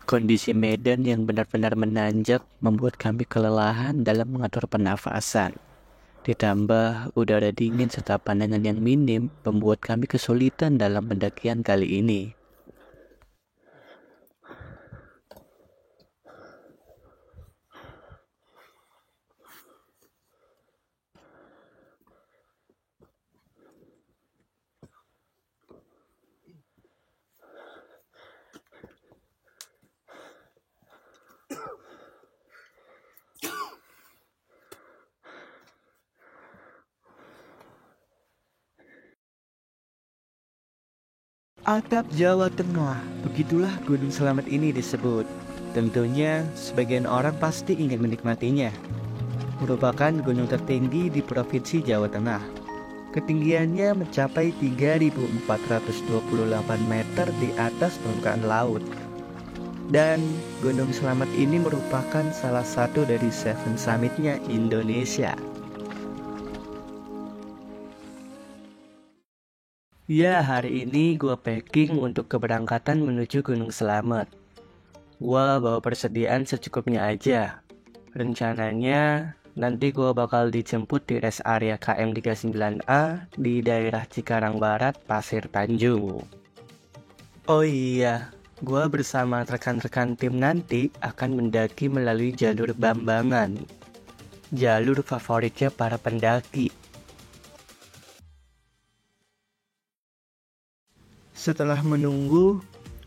Kondisi medan yang benar-benar menanjak membuat kami kelelahan dalam mengatur pernafasan. Ditambah udara dingin serta pandangan yang minim membuat kami kesulitan dalam pendakian kali ini. Atap Jawa Tengah, begitulah Gunung Slamet ini disebut. Tentunya sebagian orang pasti ingin menikmatinya. Merupakan gunung tertinggi di Provinsi Jawa Tengah. Ketinggiannya mencapai 3.428 meter di atas permukaan laut. Dan Gunung Slamet ini merupakan salah satu dari 7 Summit-nya Indonesia. Ya, hari ini gue packing untuk keberangkatan menuju Gunung Slamet. Gue bawa persediaan secukupnya aja. Rencananya nanti gue bakal dijemput di rest area KM 39A di daerah Cikarang Barat, Pasir Tanjung. Oh iya, gue bersama rekan-rekan tim nanti akan mendaki melalui jalur Bambangan, jalur favoritnya para pendaki. Setelah menunggu,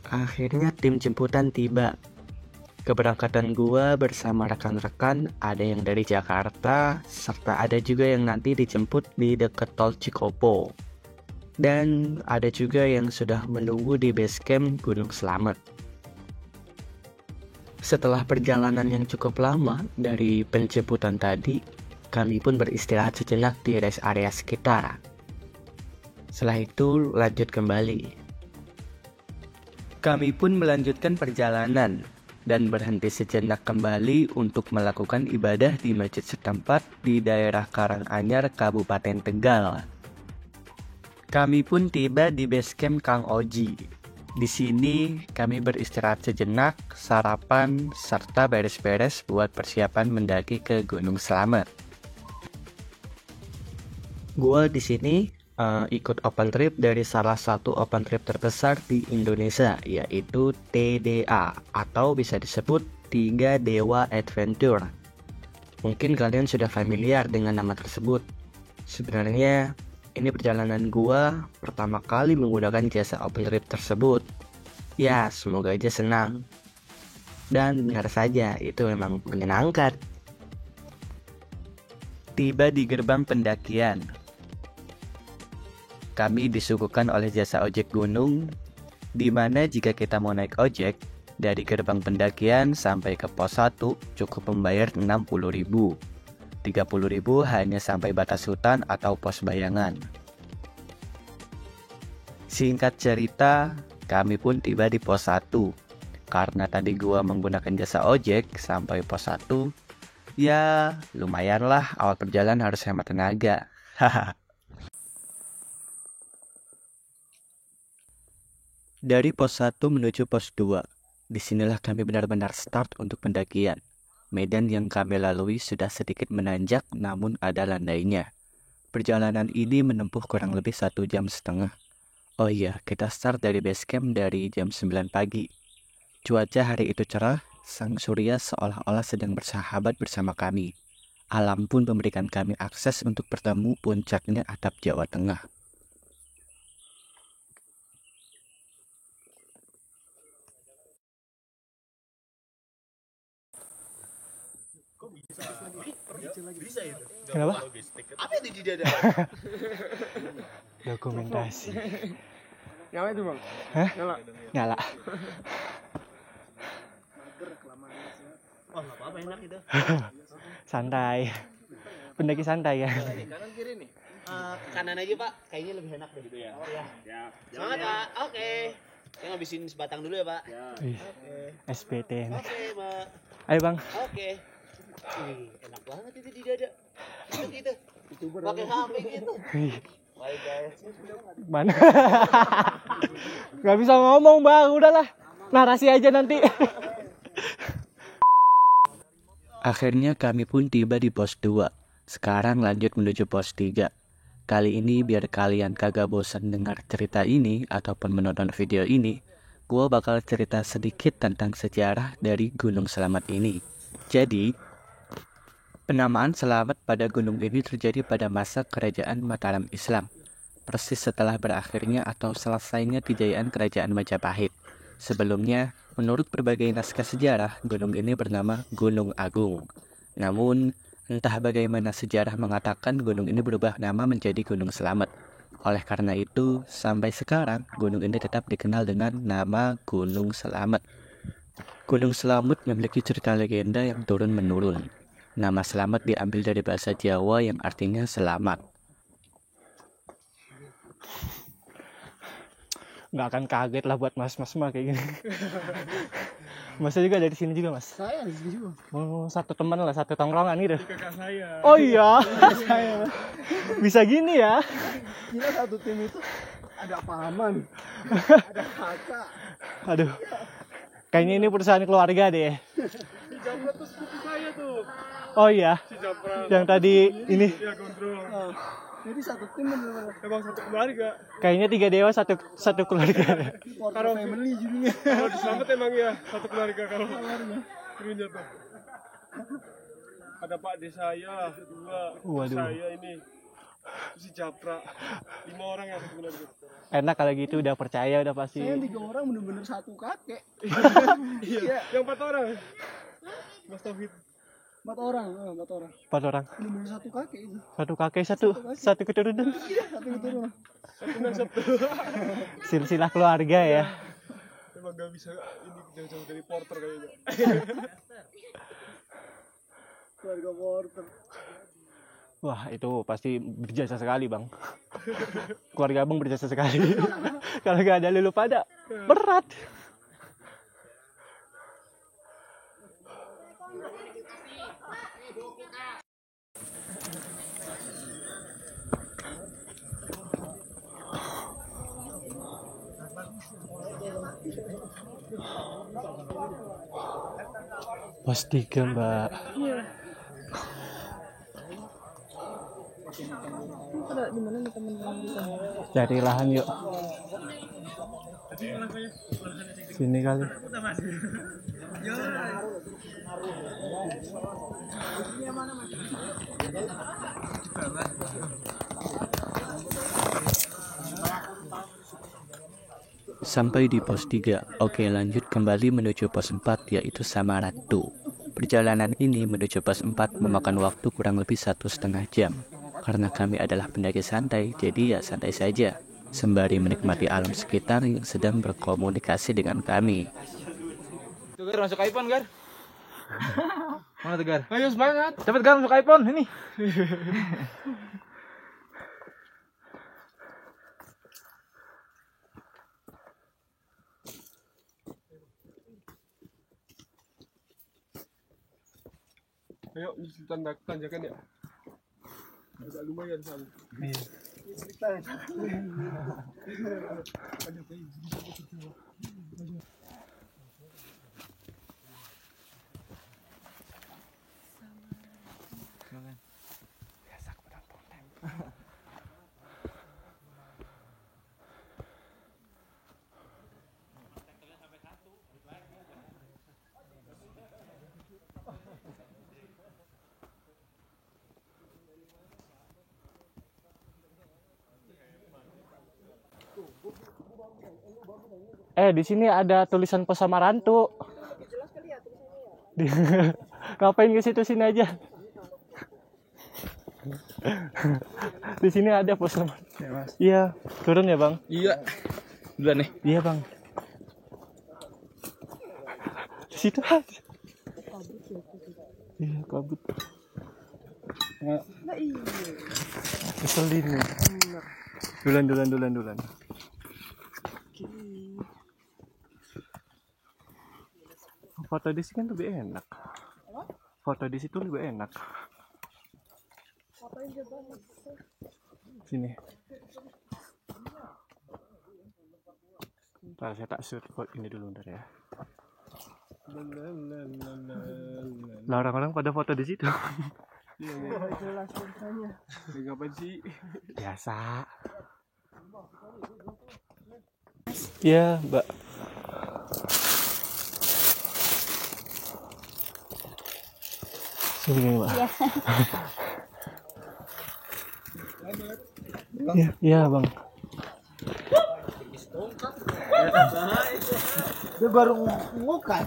akhirnya tim jemputan tiba. Keberangkatan gua bersama rekan-rekan ada yang dari Jakarta, serta ada juga yang nanti dijemput di dekat tol Cikopo. Dan ada juga yang sudah menunggu di base camp Gunung Slamet. Setelah perjalanan yang cukup lama dari penjemputan tadi, kami pun beristirahat sejenak di rest area sekitar. Setelah itu lanjut kembali. Kami pun melanjutkan perjalanan dan berhenti sejenak kembali untuk melakukan ibadah di masjid setempat di daerah Karanganyar, Kabupaten Tegal. Kami pun tiba di base camp Kang Oji. Di sini kami beristirahat sejenak, sarapan, serta beres-beres buat persiapan mendaki ke Gunung Slamet. Gua di sini ikut open trip dari salah satu open trip terbesar di Indonesia, yaitu TDA atau bisa disebut Tiga Dewa Adventure. Mungkin kalian sudah familiar dengan nama tersebut. Sebenarnya ini perjalanan gua pertama kali menggunakan jasa open trip tersebut. Ya, semoga aja senang. Dan benar saja, itu memang menyenangkan. Tiba di gerbang pendakian, kami disuguhkan oleh jasa ojek gunung, di mana jika kita mau naik ojek dari gerbang pendakian sampai ke pos 1 cukup membayar 60.000. 30.000 hanya sampai batas hutan atau pos bayangan. Singkat cerita, kami pun tiba di pos 1. Karena tadi gua menggunakan jasa ojek sampai pos 1, ya lumayanlah awal perjalanan harus hemat tenaga. Haha. Dari pos 1 menuju pos 2, disinilah kami benar-benar start untuk pendakian. Medan yang kami lalui sudah sedikit menanjak namun ada landainya. Perjalanan ini menempuh kurang lebih 1,5 jam. Oh iya, kita start dari base camp dari jam 9 pagi. Cuaca hari itu cerah, sang surya seolah-olah sedang bersahabat bersama kami. Alam pun memberikan kami akses untuk bertemu puncaknya atap Jawa Tengah. Bisa itu. Kenapa? Apa itu di dada? Dokumentasi. Nyala itu bang? Hah? Nyala. Nyala. Oh nggak apa-apa, enak itu. Santai. Pendaki santai ya. Kanan kiri nih. Kanan aja pak, kayaknya lebih enak deh. Gitu ya. Oh ya. Semangat pak. Oke. Saya ngabisin sebatang dulu ya pak. Oke. SPT. Oke pak. Ayo bang. Oke. Enak banget itu di dada. Gitu. Pakai HP gitu. Baik guys. Mana? Gak bisa ngomong bang, udahlah. Narasi aja nanti. Akhirnya kami pun tiba di pos 2. Sekarang lanjut menuju pos 3. Kali ini biar kalian kagak bosan dengar cerita ini ataupun menonton video ini, gue bakal cerita sedikit tentang sejarah dari Gunung Selamat ini. Jadi, penamaan Selamat pada gunung ini terjadi pada masa kerajaan Mataram Islam, persis setelah berakhirnya atau selesainya kejayaan kerajaan Majapahit. Sebelumnya, menurut berbagai naskah sejarah, gunung ini bernama Gunung Agung. Namun, entah bagaimana sejarah mengatakan gunung ini berubah nama menjadi Gunung Selamat. Oleh karena itu, sampai sekarang, gunung ini tetap dikenal dengan nama Gunung Selamat. Gunung Selamat memiliki cerita legenda yang turun-menurun. Nama Selamat diambil dari bahasa Jawa yang artinya selamat. Nggak akan kaget lah buat mas-mas mah kayak gini. Masnya juga dari sini juga, Mas? Saya di sini juga. Oh, satu teman lah, satu tongkrongan gitu. Kakak saya. Oh iya. Bisa gini ya? Gila, satu tim itu ada paman, ada kakak. Aduh. Kayaknya ini perusahaan keluarga deh. Si Japra tuh sepupu saya tuh. Oh iya. Si Japra. Yang tadi ini. Iya, gondrong. Jadi satu tim bener-bener. Emang satu keluarga. Kayaknya 3 dewa satu keluarga. Kalau family jadinya. Kalau diselamat emang ya satu keluarga kalau krunya tuh. Ada Pak De saya, 2. Waduh. Saya ini. Si Japra. 5 orang yang satu keluarga. Enak kalau gitu, udah percaya udah pasti. Saya 3 orang bener-bener satu kakek. Iya. Yang 4 orang. Mas Tauhid. 4 orang. 4 orang. Bener-bener satu kakek itu. Satu kakek, satu keturunan. Iya, satu keturunan. Satu. Silsilah keluarga ya. Emang gak bisa ini jauh-jauh dari porter kayaknya. Keluarga porter. Wah, itu pasti berjasa sekali, Bang. Keluarga Abang berjasa sekali. Kalau gak ada lulu pada, berat. Pos 3, Mbak. Cari lahan yuk. Sini kali. Sampai di pos 3. Oke, lanjut kembali menuju pos 4, yaitu Samaratu. Perjalanan ini menuju pos 4 memakan waktu kurang lebih 1,5 jam. Karena kami adalah pendaki santai, jadi ya santai saja, sembari menikmati alam sekitar yang sedang berkomunikasi dengan kami. Tuh Gar, masuk iPhone Gar. Mana tuh Gar? Ayo semangat. Cepet Gar, masuk iPhone ini. Ayo, tanjakan ya. Agak lumayan soalnya. Di sini ada tulisan pos Samarantu. Ngapain ke situ, sini aja. Di sini ada pos Samarantu. Iya, turun ya, Bang? Iya. Duluan nih. Iya, Bang. Di situ aja. Iya, kabut. Keselin nih. Dulan. Foto di sini kan lebih enak. Foto di situ lebih enak. Sini. Ntar saya tak shoot ini dulu ntar ya. Lah orang-orang pada foto di situ. Jelas tulisannya. Ngapain sih? Biasa. Ya, Mbak. Sini, Mbak. Iya, Bang. Dia baru ngukan.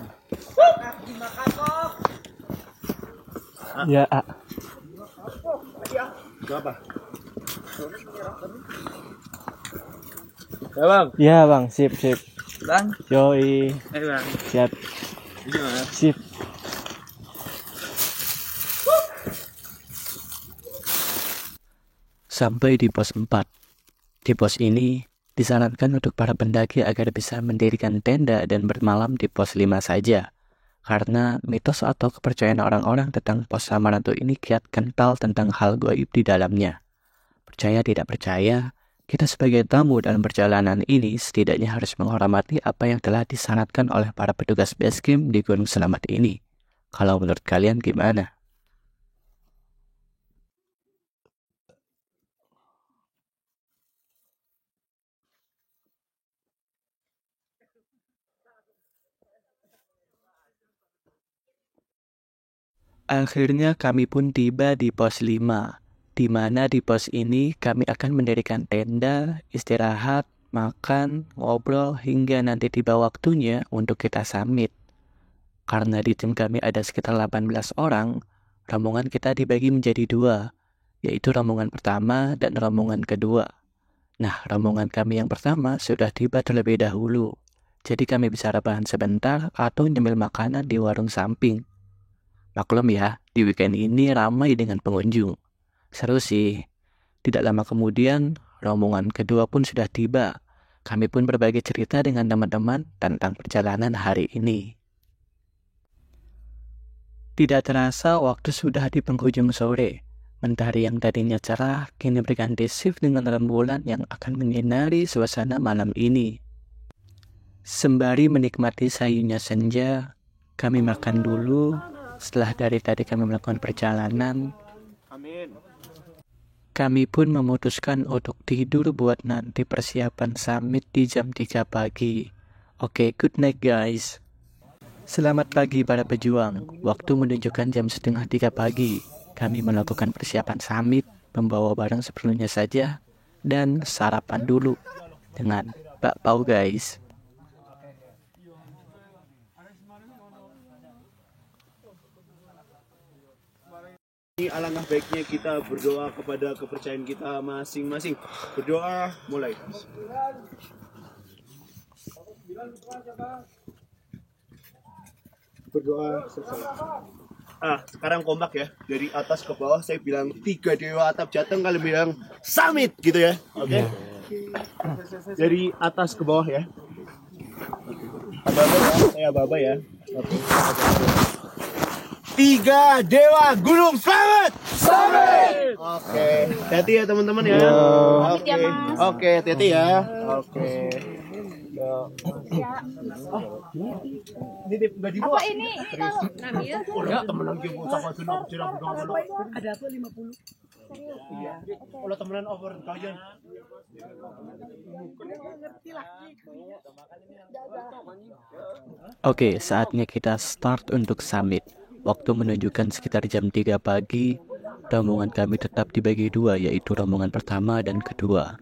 Ya, Berapa? Ya bang. ya, Bang. Sip. Bang. Yoi. Bang. Siap. Gimana? Sip. Sampai di pos 4. Di pos ini disarankan untuk para pendaki agar bisa mendirikan tenda dan bermalam di pos 5 saja. Karena mitos atau kepercayaan orang-orang tentang pos Samarantu ini kiat kental tentang hal gaib di dalamnya. Percaya tidak percaya, kita sebagai tamu dalam perjalanan ini setidaknya harus menghormati apa yang telah disanatkan oleh para petugas basecamp di Gunung Selamat ini. Kalau menurut kalian gimana? Akhirnya kami pun tiba di pos 5, di mana di pos ini kami akan mendirikan tenda, istirahat, makan, ngobrol, hingga nanti tiba waktunya untuk kita summit. Karena di tim kami ada sekitar 18 orang, rombongan kita dibagi menjadi 2, yaitu rombongan pertama dan rombongan kedua. Nah, rombongan kami yang pertama sudah tiba terlebih dahulu, jadi kami bisa rebahan sebentar atau nyemil makanan di warung samping. Maklum ya, di weekend ini ramai dengan pengunjung. Seru sih. Tidak lama kemudian, rombongan kedua pun sudah tiba. Kami pun berbagi cerita dengan teman-teman tentang perjalanan hari ini. Tidak terasa waktu sudah di penghujung sore. Mentari yang tadinya cerah kini berganti shift dengan rembulan yang akan menyinari suasana malam ini. Sembari menikmati sayunya senja, kami makan dulu. Setelah dari tadi kami melakukan perjalanan, kami pun memutuskan untuk tidur buat nanti persiapan summit di jam 3 pagi. Oke, good night guys. Selamat pagi para pejuang. Waktu menunjukkan jam 2:30 pagi. Kami melakukan persiapan summit, membawa barang seperlunya saja, dan sarapan dulu dengan bakpao guys. Ini alangkah baiknya kita berdoa kepada kepercayaan kita masing-masing. Berdoa mulai. Berdoa selesai. Sekarang kompak ya. Dari atas ke bawah saya bilang 3 dewa atap jateng, kalian bilang summit gitu ya. Oke. Dari atas ke bawah ya. Aba-aba ya. Saya aba-aba ya. Oke. 3 dewa Gunung Selamat. Summit. Oke. Hati-hati ya teman-teman ya. Oke. Oke, hati-hati ya. Oke. Ini enggak dibawa. Apa ini kalau ngambil? Udah temenan gitu sama sudah bercerah berdoa. Ada apa 50? Iya. Kalau temenan over kalian. Oke, saatnya kita start untuk summit. Waktu menunjukkan sekitar jam 3 pagi, rombongan kami tetap dibagi 2, yaitu rombongan pertama dan kedua.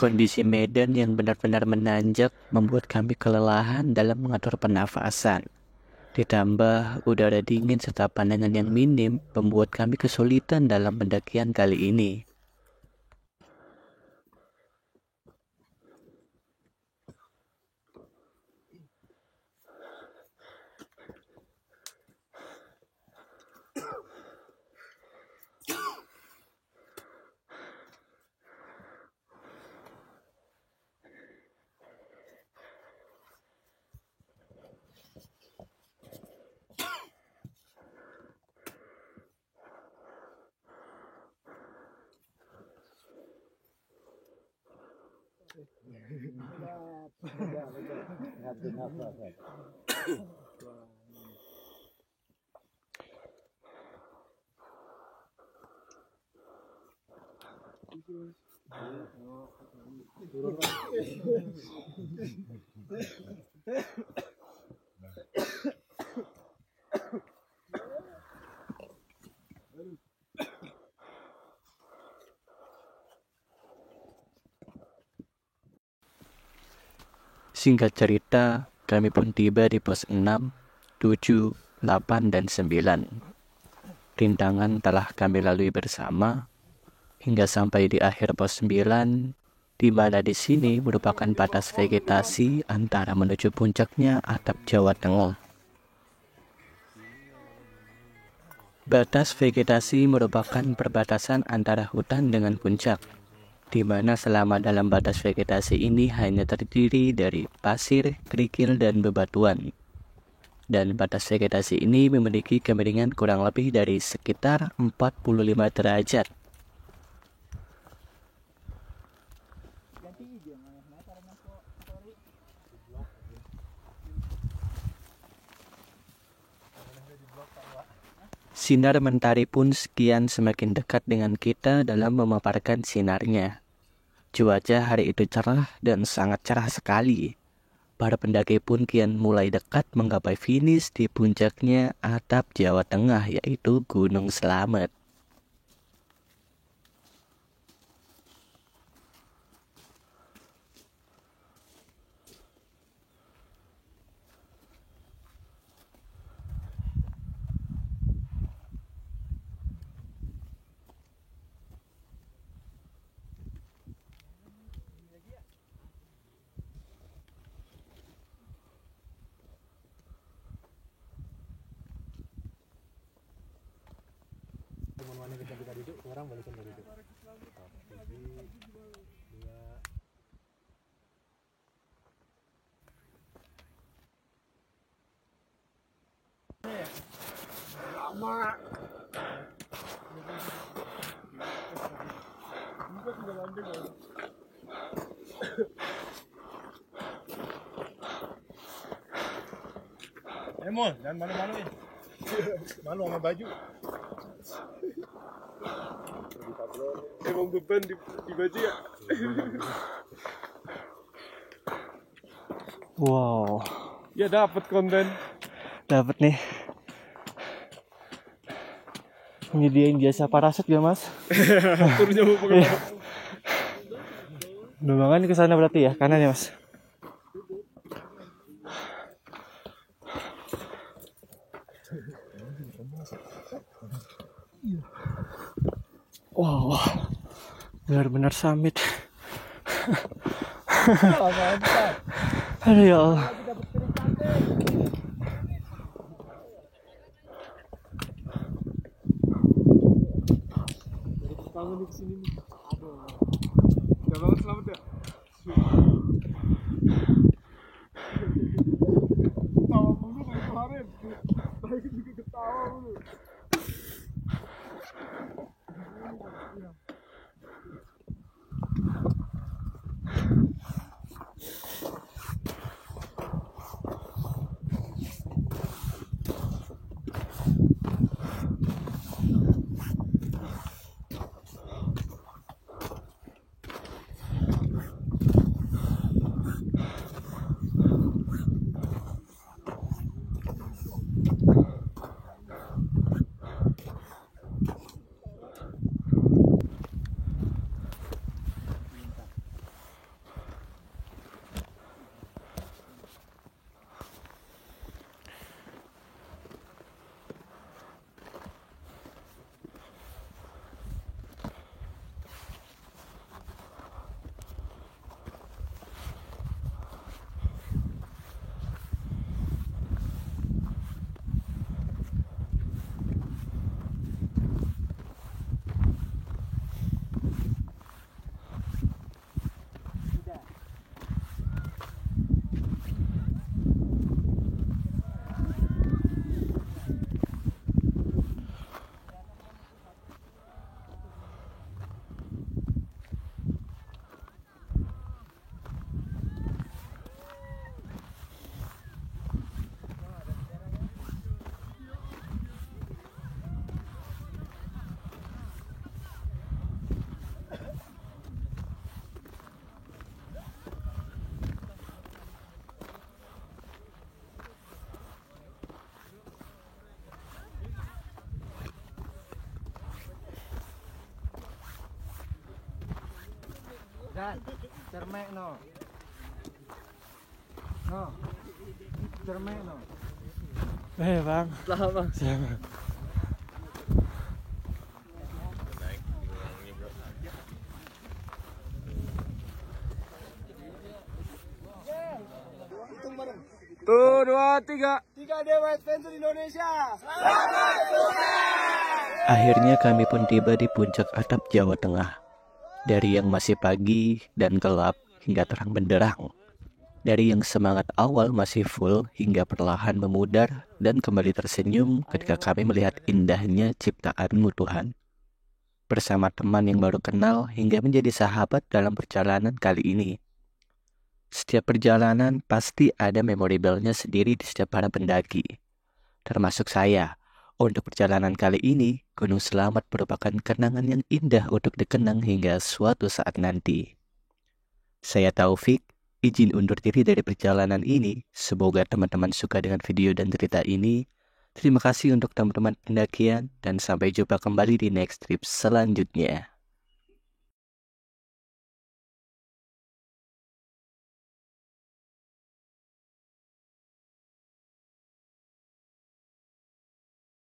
Kondisi medan yang benar-benar menanjak membuat kami kelelahan dalam mengatur pernafasan. Ditambah udara dingin serta pandangan yang minim membuat kami kesulitan dalam pendakian kali ini. Singkat cerita, kami pun tiba di pos 6, 7, 8, dan 9. Rintangan telah kami lalui bersama, hingga sampai di akhir pos 9, di mana di sini merupakan batas vegetasi antara menuju puncaknya atap Jawa Tengah. Batas vegetasi merupakan perbatasan antara hutan dengan puncak, di mana selama dalam batas vegetasi ini hanya terdiri dari pasir, kerikil, dan bebatuan. Dan batas vegetasi ini memiliki kemiringan kurang lebih dari sekitar 45 derajat. Sinar mentari pun sekian semakin dekat dengan kita dalam memaparkan sinarnya. Cuaca hari itu cerah dan sangat cerah sekali. Para pendaki pun kian mulai dekat menggapai finish di puncaknya atap Jawa Tengah, yaitu Gunung Slamet. Emon, jangan malu-malu ya. Malu sama baju. Emang beban di baju ya. Wow, Ya dapat konten. dapat nih. Nyediain jasa parasut gak mas? Turunnya mau pakai. Numbangan ke sana berarti ya, kanan ya mas? Wow, benar-benar summit. Aduh ya Allah. Bangun di sini nih. Aduh. Udah banget selamat ya. Ketawa mulu dari kemarin. Lagi juga ketawa mulu. Kan, cermek no. No. Cermek no. Bang. Selamat. Selamat. Tuh, 2, 3. 3 Dewa Adventure Indonesia. Akhirnya kami pun tiba di puncak atap Jawa Tengah. Dari yang masih pagi dan gelap hingga terang benderang. Dari yang semangat awal masih full hingga perlahan memudar dan kembali tersenyum ketika kami melihat indahnya ciptaanmu Tuhan. Bersama teman yang baru kenal hingga menjadi sahabat dalam perjalanan kali ini. Setiap perjalanan pasti ada memorable-nya sendiri di setiap para pendaki. Termasuk saya. Untuk perjalanan kali ini, Gunung Selamat merupakan kenangan yang indah untuk dikenang hingga suatu saat nanti. Saya Taufik, izin undur diri dari perjalanan ini. Semoga teman-teman suka dengan video dan cerita ini. Terima kasih untuk teman-teman pendakian dan sampai jumpa kembali di next trip selanjutnya.